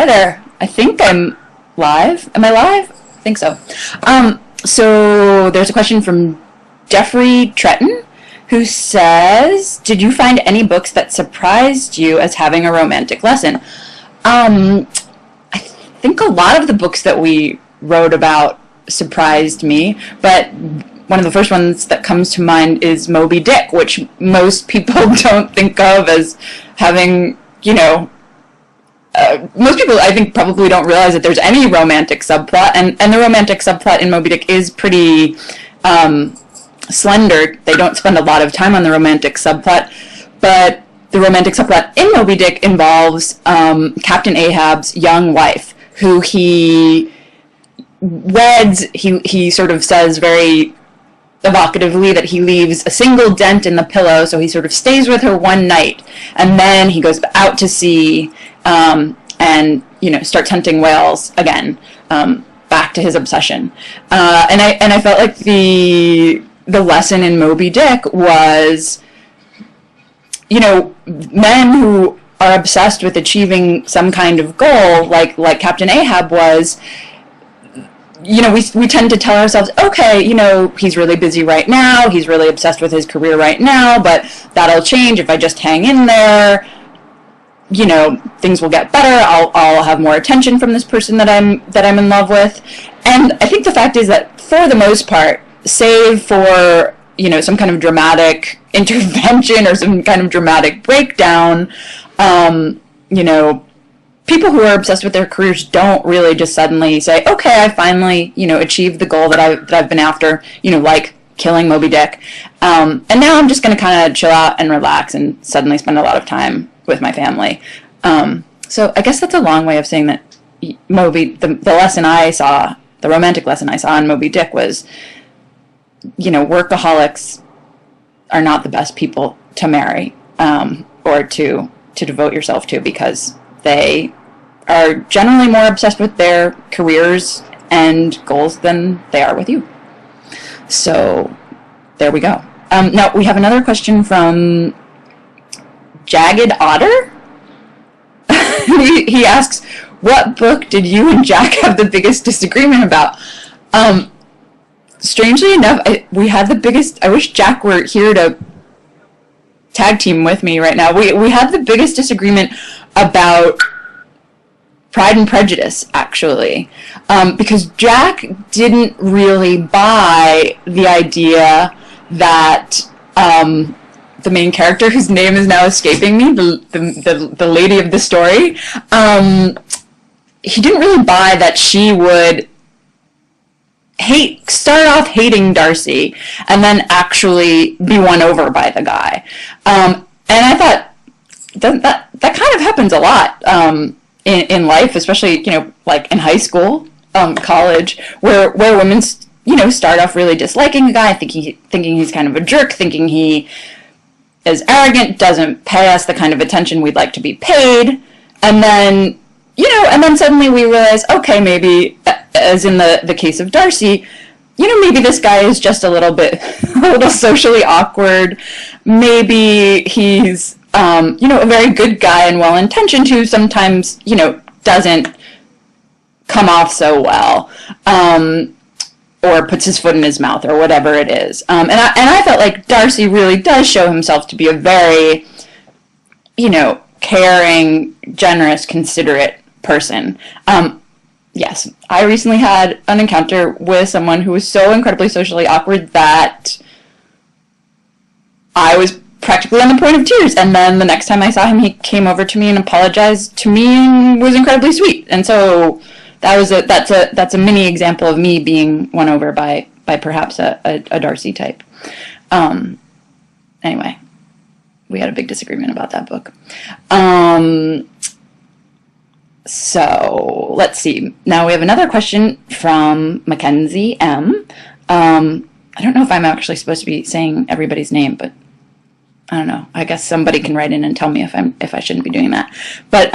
Hi there. I think I'm live. Am I live? I think so. So there's a question from Jeffrey Tretton, who says, did you find any books that surprised you as having a romantic lesson? I think a lot of the books that we wrote about surprised me, but one of the first ones that comes to mind is Moby Dick, which most people don't think of as having, most people, I think, probably don't realize that there's any romantic subplot, and the romantic subplot in Moby Dick is pretty slender. They don't spend a lot of time on the romantic subplot, but the romantic subplot in Moby Dick involves Captain Ahab's young wife, who he weds. He sort of says very evocatively that he leaves a single dent in the pillow, so he sort of stays with her one night, and then he goes out to sea and starts hunting whales again, back to his obsession. And I felt like the lesson in Moby Dick was, men who are obsessed with achieving some kind of goal, like Captain Ahab was, we tend to tell ourselves, okay, he's really busy right now, he's really obsessed with his career right now, but that'll change if I just hang in there, things will get better, I'll have more attention from this person that I'm in love with. And I think the fact is that for the most part, save for, some kind of dramatic intervention or some kind of dramatic breakdown, people who are obsessed with their careers don't really just suddenly say, okay, I finally, achieved the goal that I've been after, like killing Moby Dick. And now I'm just going to kind of chill out and relax and suddenly spend a lot of time with my family. So I guess that's a long way of saying that the lesson I saw, the romantic lesson I saw in Moby Dick was, workaholics are not the best people to marry, or to devote yourself to, because they are generally more obsessed with their careers and goals than they are with you. So there we go. Now we have another question from Jagged Otter. He asks, what book did you and Jack have the biggest disagreement about? Strangely enough, we had the biggest, I wish Jack were here to tag team with me right now. We had the biggest disagreement about Pride and Prejudice, actually, because Jack didn't really buy the idea that the main character, whose name is now escaping me, the lady of the story, he didn't really buy that she would start off hating Darcy and then actually be won over by the guy. And I thought that kind of happens a lot in life, especially, like in high school, college, where women, start off really disliking a guy, thinking he's kind of a jerk, thinking he is arrogant, doesn't pay us the kind of attention we'd like to be paid, and then suddenly we realize, okay, maybe, as in the case of Darcy, maybe this guy is just a little socially awkward, maybe he's, a very good guy and well-intentioned, who sometimes, doesn't come off so well, or puts his foot in his mouth, or whatever it is. And I felt like Darcy really does show himself to be a very, caring, generous, considerate person. Yes, I recently had an encounter with someone who was so incredibly socially awkward that I was practically on the point of tears, and then the next time I saw him, he came over to me and apologized to me and was incredibly sweet. And so that's a mini example of me being won over by perhaps a Darcy type. Anyway, we had a big disagreement about that book. So let's see. Now we have another question from Mackenzie M. I don't know if I'm actually supposed to be saying everybody's name, but I don't know. I guess somebody can write in and tell me if I shouldn't be doing that. But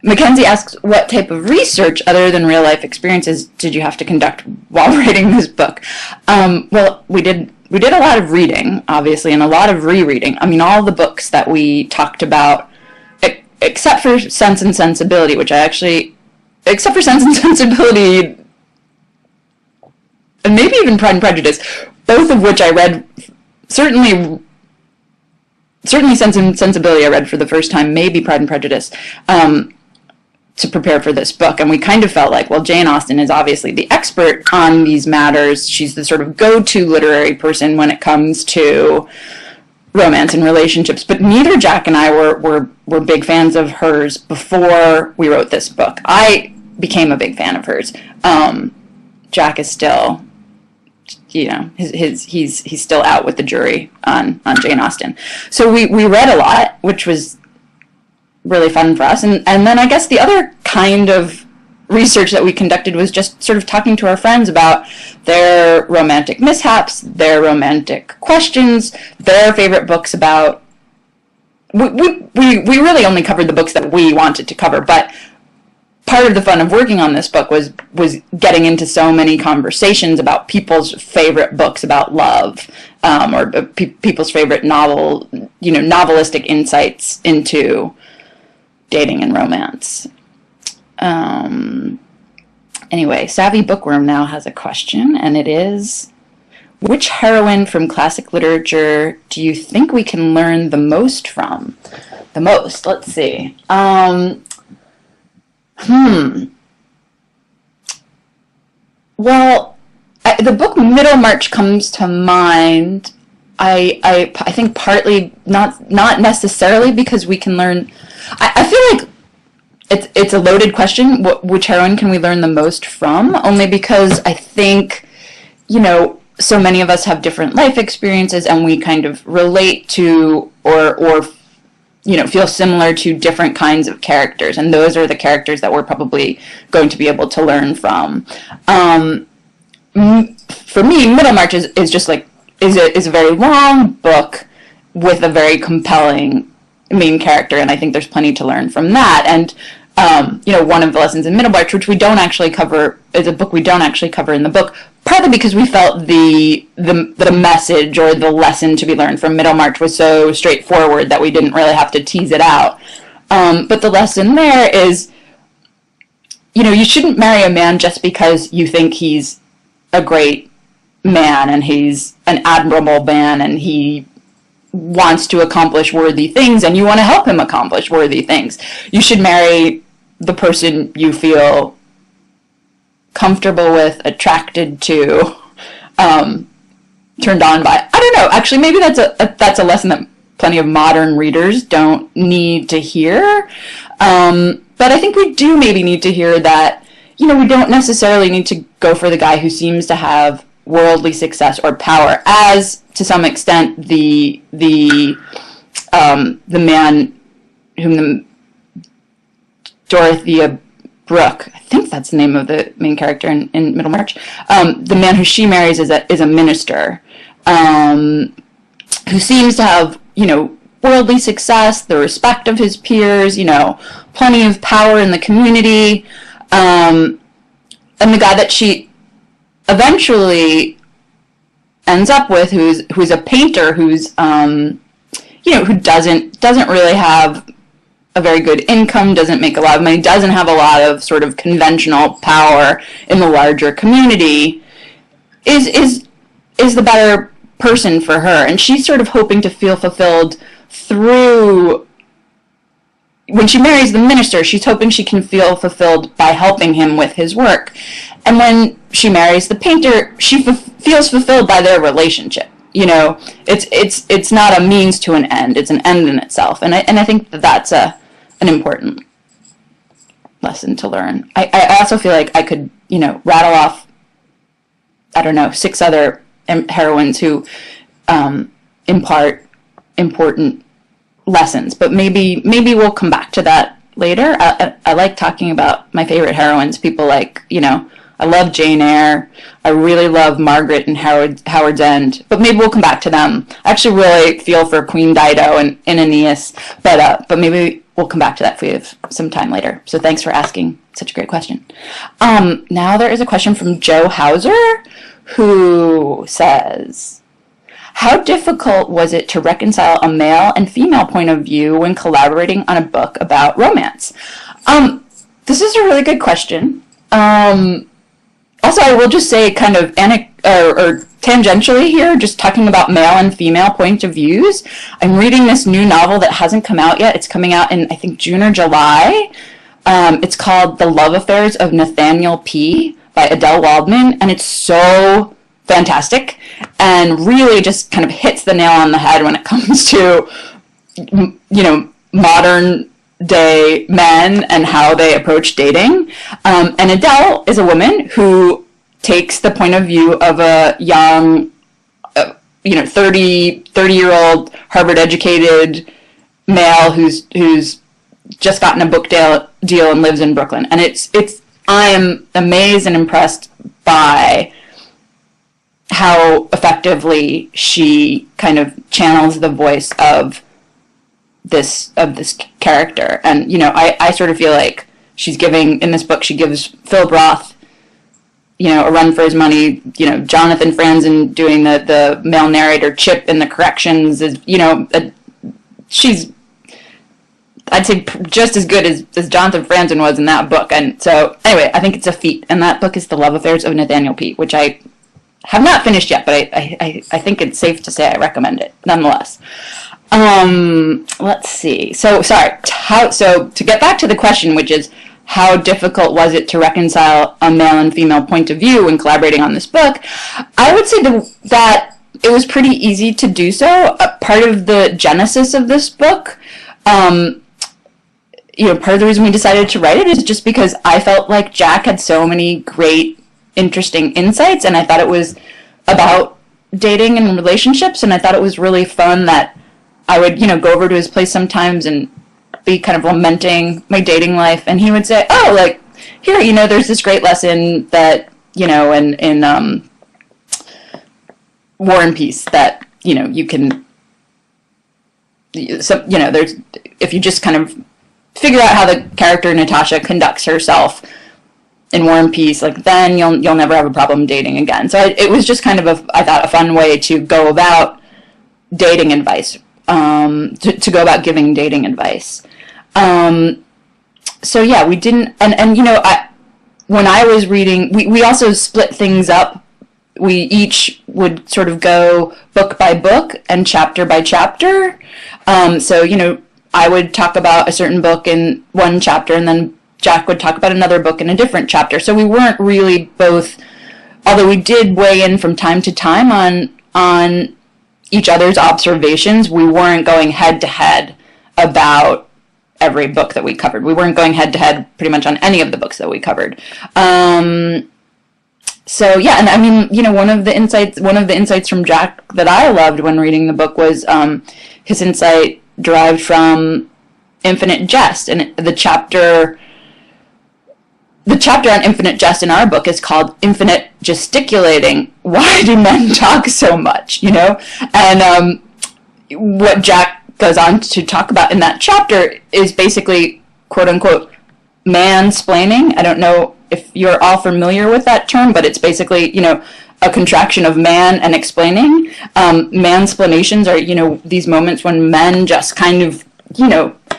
Mackenzie asks, what type of research other than real life experiences did you have to conduct while writing this book? Well, we did a lot of reading, obviously, and a lot of rereading. I mean, all the books that we talked about, except for Sense and Sensibility, which I actually, except for Sense and Sensibility, and maybe even Pride and Prejudice, both of which I read, certainly Sense and Sensibility I read for the first time, maybe Pride and Prejudice, to prepare for this book. And we kind of felt like, well, Jane Austen is obviously the expert on these matters. She's the sort of go-to literary person when it comes to romance and relationships. But neither Jack and I were big fans of hers before we wrote this book. I became a big fan of hers. Jack is still, you know, he's still out with the jury on Jane Austen. So we read a lot, which was really fun for us. And then I guess the other kind of research that we conducted was just sort of talking to our friends about their romantic mishaps, their romantic questions, their favorite books about... We really only covered the books that we wanted to cover, but part of the fun of working on this book was getting into so many conversations about people's favorite books about love, or people's favorite novelistic insights into dating and romance. Anyway, Savvy Bookworm now has a question, and it is, which heroine from classic literature do you think we can learn the most from? The most, let's see. Well, the book Middlemarch comes to mind. I think partly not necessarily because we can learn. I feel like it's a loaded question. Which heroine can we learn the most from? Only because I think, you know, so many of us have different life experiences, and we kind of relate to or you know, feel similar to different kinds of characters, and those are the characters that we're probably going to be able to learn from. For me, Middlemarch is just like is a very long book with a very compelling main character, and I think there's plenty to learn from that. And you know, one of the lessons in Middlemarch, which we don't actually cover, is a book we don't actually cover in the book, partly because we felt the message or the lesson to be learned from Middlemarch was so straightforward that we didn't really have to tease it out. But the lesson there is, you know, you shouldn't marry a man just because you think he's a great man and he's an admirable man and he wants to accomplish worthy things and you want to help him accomplish worthy things. You should marry the person you feel comfortable with, attracted to, turned on by. I don't know. Actually, maybe that's a lesson that plenty of modern readers don't need to hear. But I think we do maybe need to hear that, you know, we don't necessarily need to go for the guy who seems to have worldly success or power, as to some extent the man whom Dorothea Brooke, I think that's the name of the main character in Middlemarch, the man who she marries is a minister, who seems to have, you know, worldly success, the respect of his peers, you know, plenty of power in the community, and the guy that she eventually ends up with, who's a painter, who's you know, who doesn't really have a very good income, doesn't make a lot of money, doesn't have a lot of sort of conventional power in the larger community, is the better person for her. And she's sort of hoping to feel fulfilled through, when she marries the minister, she's hoping she can feel fulfilled by helping him with his work. And when she marries the painter, she feels fulfilled by their relationship. You know, it's not a means to an end, it's an end in itself. And I think that's an important lesson to learn. I also feel like I could, you know, rattle off, I don't know, 6 other heroines who impart important lessons, but maybe we'll come back to that later. I like talking about my favorite heroines, people like, you know, I love Jane Eyre, I really love Margaret and Howard's End, but maybe we'll come back to them. I actually really feel for Queen Dido and Aeneas, but maybe we'll come back to that if we have some time later. So thanks for asking such a great question. Now there is a question from Joe Hauser, who says, How difficult was it to reconcile a male and female point of view when collaborating on a book about romance? This is a really good question. Also, I will just say kind of or tangentially here, just talking about male and female point of views. I'm reading this new novel that hasn't come out yet. It's coming out in, I think, June or July. It's called The Love Affairs of Nathaniel P. by Adele Waldman, and it's so fantastic and really just kind of hits the nail on the head when it comes to, modern day men and how they approach dating. And Adele is a woman who takes the point of view of a young, 30-year-old Harvard-educated male who's just gotten a book deal and lives in Brooklyn. And I am amazed and impressed by how effectively she kind of channels the voice of this character. And, I sort of feel like in this book, she gives Philip Roth, a run for his money. Jonathan Franzen doing the male narrator, Chip in the corrections is, she's, I'd say, just as good as Jonathan Franzen was in that book. And so, anyway, I think it's a feat. And that book is The Love Affairs of Nathaniel P., which I have not finished yet, but I think it's safe to say I recommend it, nonetheless. Let's see. So, sorry. So, to get back to the question, which is, how difficult was it to reconcile a male and female point of view when collaborating on this book? I would say that it was pretty easy to do so. Part of the genesis of this book, part of the reason we decided to write it is just because I felt like Jack had so many great, interesting insights, and I thought it was about dating and relationships, and I thought it was really fun that I would, go over to his place sometimes and be kind of lamenting my dating life, and he would say, oh, like, here, there's this great lesson that, in War and Peace that, you can, there's, if you just kind of figure out how the character Natasha conducts herself in War and Peace, like, then you'll never have a problem dating again. So it was just kind of I thought a fun way to go about dating advice, to go about giving dating advice. So yeah, we didn't, and when I was reading, we also split things up. We each would sort of go book by book and chapter by chapter. So, I would talk about a certain book in one chapter, and then Jack would talk about another book in a different chapter. So we weren't really both, although we did weigh in from time to time on each other's observations, we weren't going head to head about every book that we covered. We weren't going head to head pretty much on any of the books that we covered. So yeah, and I mean, one of the insights from Jack that I loved when reading the book was his insight derived from Infinite Jest, and the chapter on Infinite Jest in our book is called Infinite Gesticulating. Why do men talk so much? And what Jack goes on to talk about in that chapter is basically, quote unquote, mansplaining. I don't know if you're all familiar with that term, but it's basically, a contraction of man and explaining. Mansplanations are, these moments when men just kind of,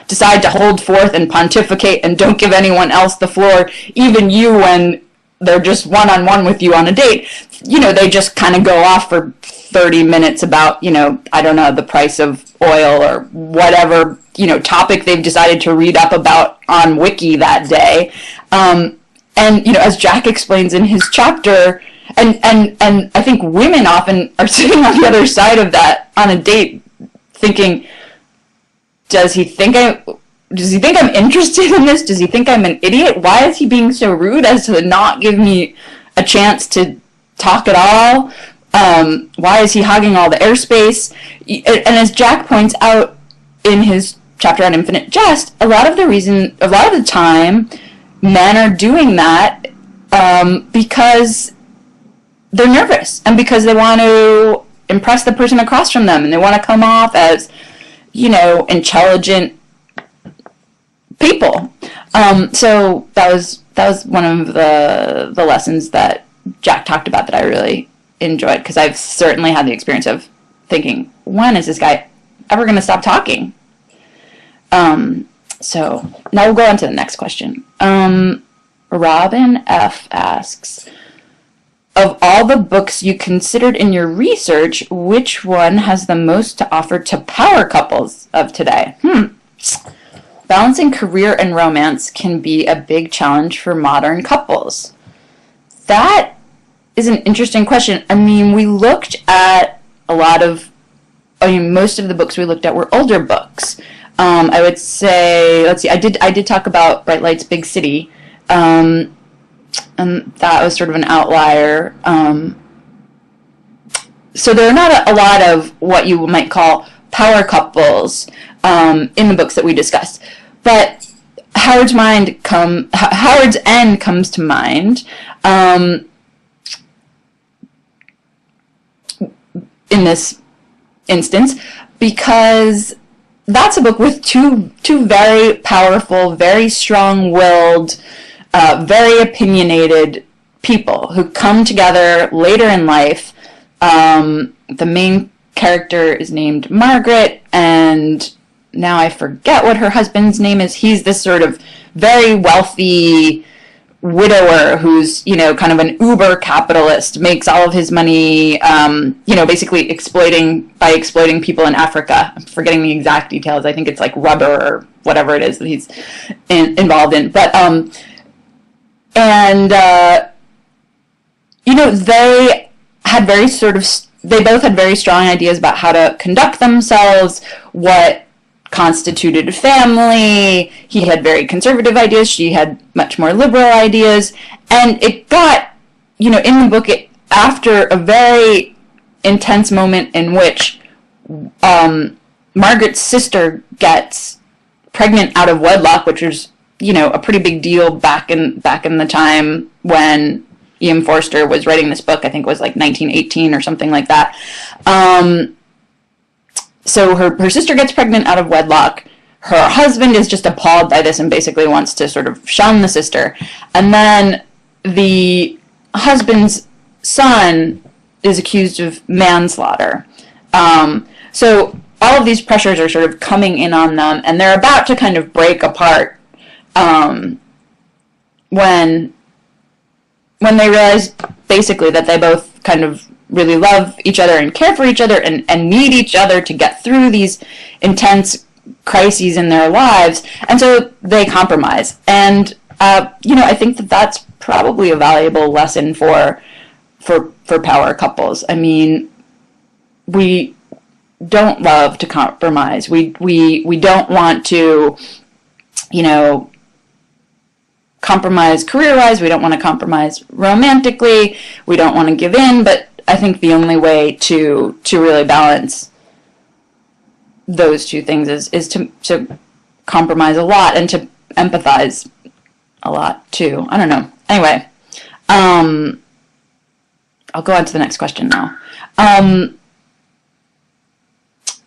decide to hold forth and pontificate and don't give anyone else the floor, even you when they're just one-on-one with you on a date. They just kind of go off for 30 minutes about, I don't know, the price of oil or whatever, topic they've decided to read up about on Wiki that day. And, as Jack explains in his chapter, and I think women often are sitting on the other side of that on a date thinking, does he think I'm interested in this? Does he think I'm an idiot? Why is he being so rude as to not give me a chance to talk at all? Why is he hogging all the airspace? And as Jack points out in his chapter on Infinite Jest, a lot of the time, men are doing that because they're nervous and because they want to impress the person across from them, and they want to come off as, intelligent people. So that was one of the lessons that Jack talked about that I really enjoyed, because I've certainly had the experience of thinking, when is this guy ever going to stop talking? So now we'll go on to the next question. Robin F. asks, of all the books you considered in your research, which one has the most to offer to power couples of today? Balancing career and romance can be a big challenge for modern couples. That is an interesting question. I mean, we looked at most of the books we looked at were older books. I would say, let's see, I did talk about Bright Lights, Big City, and that was sort of an outlier. So there are not a lot of what you might call power couples in the books that we discussed. But Howard's End comes to mind in this instance, because that's a book with two very powerful, very strong-willed, very opinionated people who come together later in life. The main character is named Margaret, and now I forget what her husband's name is. He's this sort of very wealthy widower who's, kind of an uber capitalist, makes all of his money, basically exploiting people in Africa. I'm forgetting the exact details. I think it's like rubber or whatever it is that he's involved in. But, they both had very strong ideas about how to conduct themselves, what constituted family. He had very conservative ideas. She had much more liberal ideas. And it got, in the book, after a very intense moment in which Margaret's sister gets pregnant out of wedlock, which was, a pretty big deal back in the time when E.M. Forster was writing this book. I think it was like 1918 or something like that. So her sister gets pregnant out of wedlock. Her husband is just appalled by this and basically wants to sort of shun the sister. And then the husband's son is accused of manslaughter. So all of these pressures are sort of coming in on them, and they're about to kind of break apart when they realize basically that they both kind of really love each other and care for each other and need each other to get through these intense crises in their lives. And so they compromise. And, I think that that's probably a valuable lesson for power couples. I mean, we don't love to compromise. We don't want to, compromise career-wise. We don't want to compromise romantically. We don't want to give in, but I think the only way to really balance those two things is to compromise a lot and to empathize a lot too. I don't know. Anyway, I'll go on to the next question now.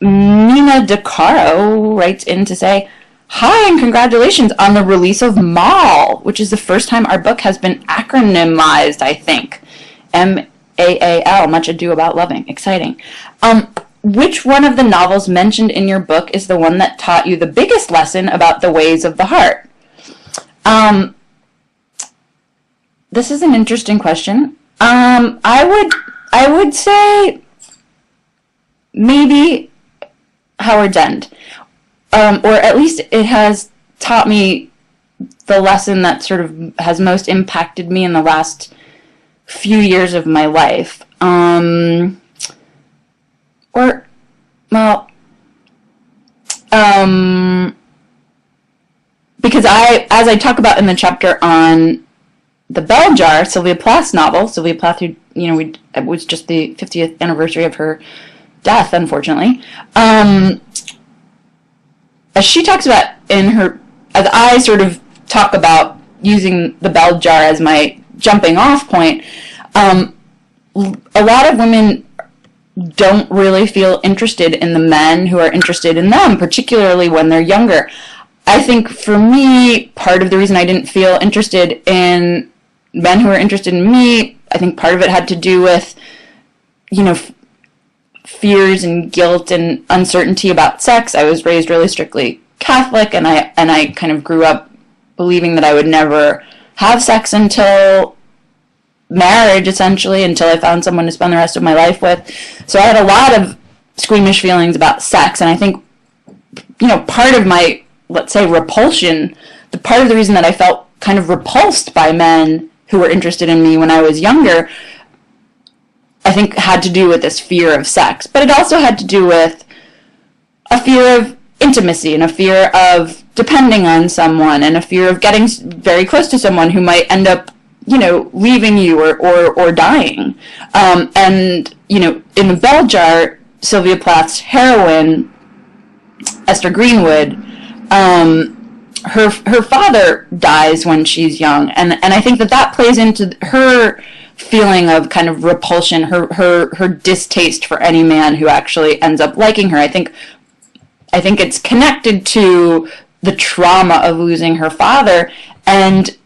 Mina DeCaro writes in to say, hi, and congratulations on the release of Maul, which is the first time our book has been acronymized, I think. MAAL, Much Ado About Loving. Exciting. Which one of the novels mentioned in your book is the one that taught you the biggest lesson about the ways of the heart? This is an interesting question. I would say maybe Howard's End. Or at least it has taught me the lesson that sort of has most impacted me in the last few years of my life. Because as I talk about in the chapter on the Bell Jar, Sylvia Plath's novel, Sylvia Plath, who, it was just the 50th anniversary of her death, unfortunately. As she talks about as I sort of talk about using the Bell Jar as my jumping off point, a lot of women don't really feel interested in the men who are interested in them, particularly when they're younger. I think for me, part of the reason I didn't feel interested in men who were interested in me, I think part of it had to do with, fears and guilt and uncertainty about sex. I was raised really strictly Catholic, and I kind of grew up believing that I would never have sex until marriage, essentially, until I found someone to spend the rest of my life with. So I had a lot of squeamish feelings about sex, and I think, part of my, let's say, repulsion, the part of the reason that I felt kind of repulsed by men who were interested in me when I was younger, I think had to do with this fear of sex. But it also had to do with a fear of intimacy and a fear of depending on someone and a fear of getting very close to someone who might end up, leaving you or dying. And, in the Bell Jar, Sylvia Plath's heroine, Esther Greenwood, her father dies when she's young, and I think that plays into her feeling of kind of repulsion, her distaste for any man who actually ends up liking her. I think it's connected to the trauma of losing her father and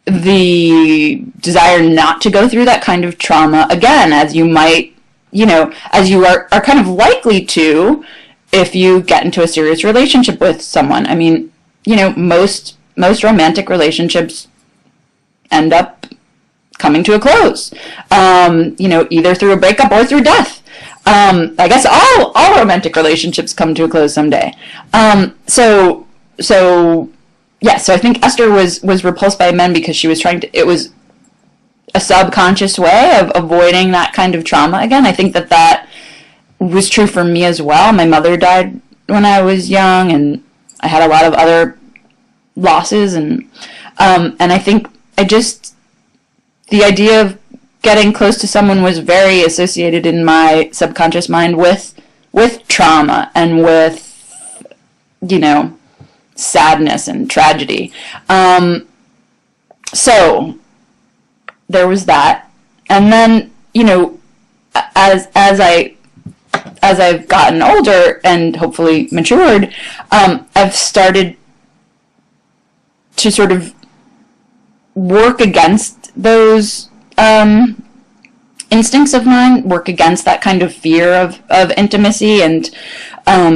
the desire not to go through that kind of trauma again, as you might, as you are kind of likely to if you get into a serious relationship with someone. I mean, most romantic relationships end up coming to a close, either through a breakup or through death. I guess all romantic relationships come to a close someday. So I think Esther was repulsed by men because she was it was a subconscious way of avoiding that kind of trauma again. I think that was true for me as well. My mother died when I was young, and I had a lot of other losses, and I think the idea of getting close to someone was very associated in my subconscious mind with trauma and with, sadness and tragedy. So there was that. And then, as I've gotten older and hopefully matured, I've started to sort of work against those instincts of mine, work against that kind of fear of intimacy and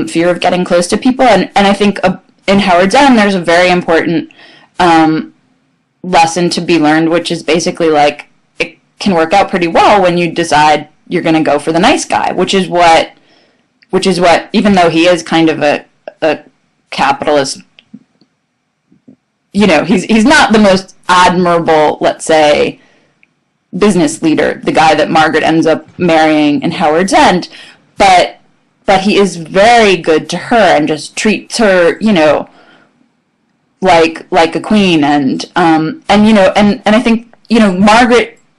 fear of getting close to people. And I think in Howard's End, there's a very important lesson to be learned, which is basically like, it can work out pretty well when you decide you're going to go for the nice guy, which is what, even though he is kind of a capitalist, he's not the most admirable, let's say, business leader, the guy that Margaret ends up marrying in Howard's End, but he is very good to her and just treats her, like a queen, and I think,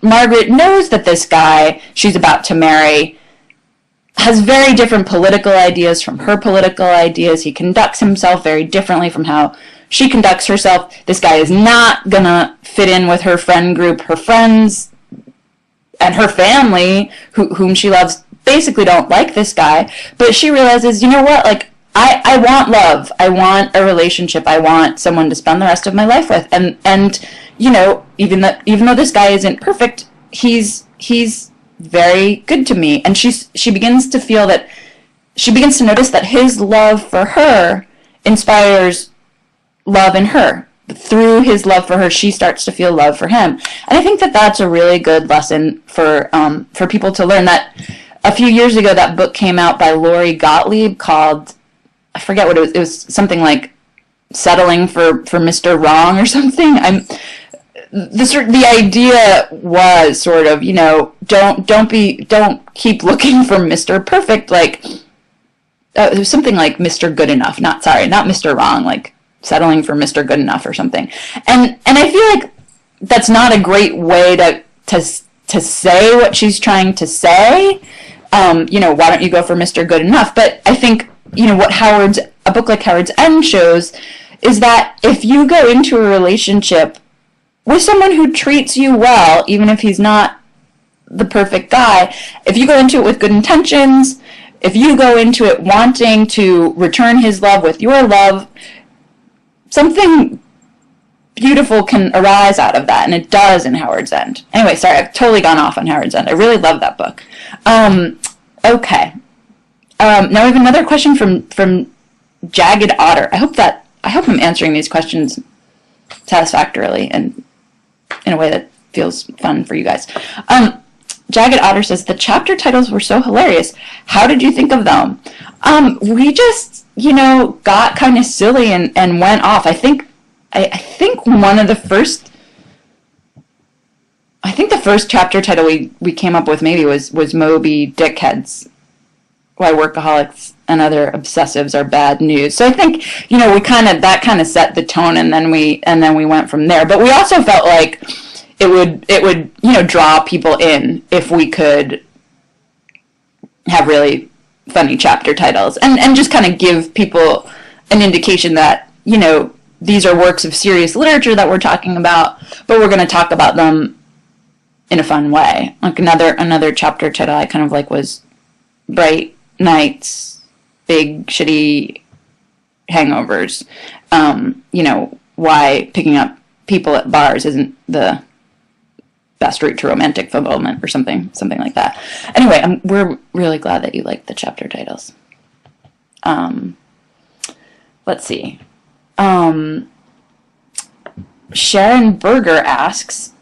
Margaret knows that this guy she's about to marry has very different political ideas from her political ideas. He conducts himself very differently from how she conducts herself. This guy is not gonna fit in with her friend group. Her friends and her family, whom she loves, basically don't like this guy. But she realizes, like, I want love. I want a relationship. I want someone to spend the rest of my life with. And even though this guy isn't perfect, he's very good to me. And she begins to feel that, she begins to notice that his love for her inspires love in her. Through his love for her, she starts to feel love for him. And I think that that's a really good lesson for people to learn. That a few years ago, that book came out by Lori Gottlieb called, I forget what it was. It was something like Settling for Mr. Wrong or something. The idea was sort of, don't keep looking for Mr. Perfect. Like, it was something like Mr. Good Enough. Not Mr. Wrong. Like, settling for Mr. Good Enough or something. And I feel like that's not a great way to say what she's trying to say. Why don't you go for Mr. Good Enough? But I think, what a book like Howard's End shows is that if you go into a relationship with someone who treats you well, even if he's not the perfect guy, if you go into it with good intentions, if you go into it wanting to return his love with your love, something beautiful can arise out of that, and it does in Howard's End. Anyway, sorry, I've totally gone off on Howard's End. I really love that book. Okay, Now we have another question from Jagged Otter. I hope I'm answering these questions satisfactorily and in a way that feels fun for you guys. Jagged Otter says, the chapter titles were so hilarious. How did you think of them? We just, got kind of silly and went off. I think the first chapter title we came up with maybe was Moby Dick Heads, Why Workaholics and Other Obsessives Are Bad News. So I think, that kind of set the tone, and then we went from there. But we also felt like it would draw people in if we could have really funny chapter titles and just kind of give people an indication that, these are works of serious literature that we're talking about, but we're going to talk about them in a fun way. Like another chapter title I kind of like was Bright Nights, Big Shitty Hangovers. Why picking up people at bars isn't the best route to romantic fulfillment or something like that. Anyway, we're really glad that you liked the chapter titles. Let's see. Sharon Berger asks,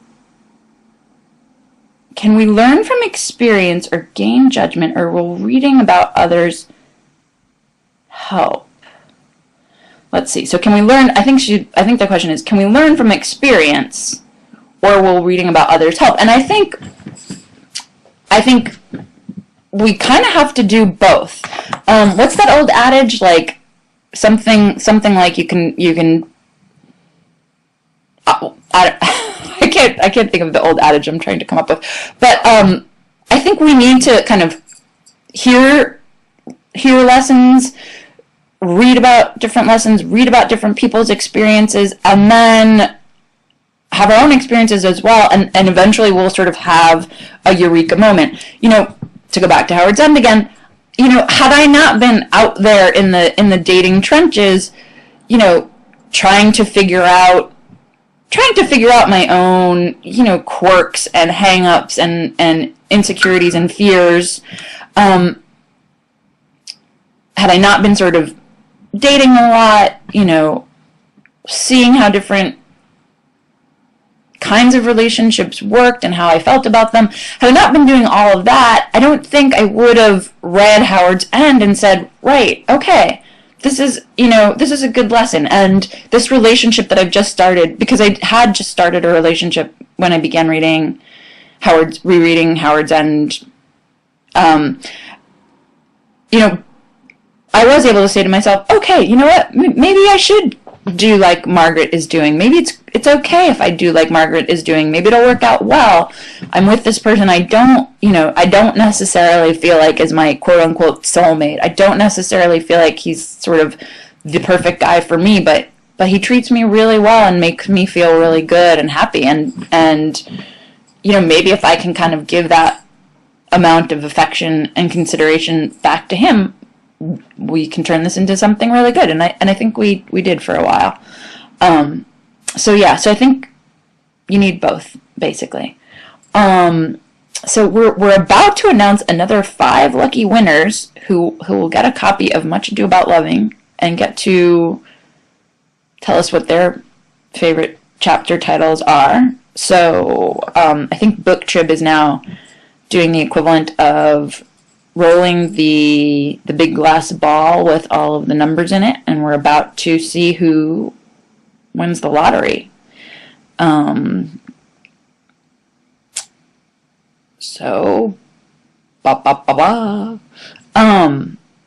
can we learn from experience or gain judgment, or will reading about others help? Let's see. So can we learn, I think the question is, can we learn from experience, or will reading about others help? And I think we kind of have to do both. What's that old adage? Like something like you can. I can't think of the old adage I'm trying to come up with, but I think we need to kind of hear lessons, read about different lessons, read about different people's experiences, and then have our own experiences as well, and eventually we'll sort of have a eureka moment. To go back to Howard's End again, had I not been out there in the dating trenches, trying to figure out my own, quirks and hang-ups and insecurities and fears, had I not been sort of dating a lot, seeing how different kinds of relationships worked and how I felt about them, had I not been doing all of that, I don't think I would have read Howard's End and said, right, okay, this is a good lesson. And this relationship that I've just started, because I had just started a relationship when I began rereading Howard's End, I was able to say to myself, okay, you know what, maybe I should do like Margaret is doing. Maybe it's okay if I do like Margaret is doing. Maybe it'll work out well. I'm with this person I don't necessarily feel like is my quote-unquote soulmate. I don't necessarily feel like he's sort of the perfect guy for me, but he treats me really well and makes me feel really good and happy. And maybe if I can kind of give that amount of affection and consideration back to him, we can turn this into something really good, and I think we did for a while. So I think you need both, basically. So we're about to announce another 5 lucky winners who will get a copy of Much Ado About Loving and get to tell us what their favorite chapter titles are. So I think BookTrib is now doing the equivalent of rolling the big glass ball with all of the numbers in it, and we're about to see who wins the lottery.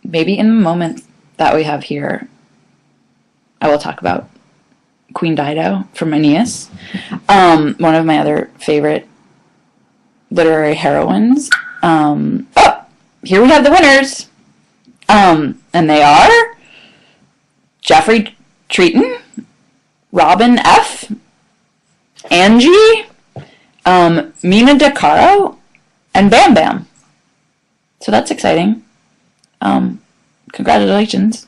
Maybe in the moment that we have here, I will talk about Queen Dido from Aeneas, one of my other favorite literary heroines. Here we have the winners, and they are Jeffrey Treaton, Robin F., Angie, Mina DeCaro, and Bam Bam. So that's exciting. Congratulations,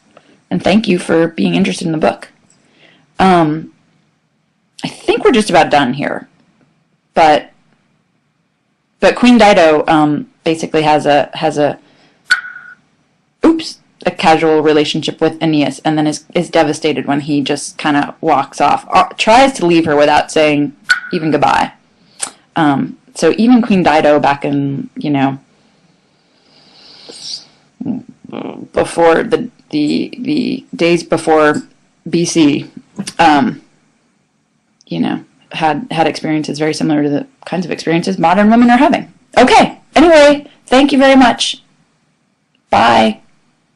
and thank you for being interested in the book. I think we're just about done here, but Queen Dido basically has a a casual relationship with Aeneas, and then is devastated when he just kind of walks off, tries to leave her without saying even goodbye. So even Queen Dido back in, before the days before BC, had experiences very similar to the kinds of experiences modern women are having. Okay, anyway, thank you very much. Bye.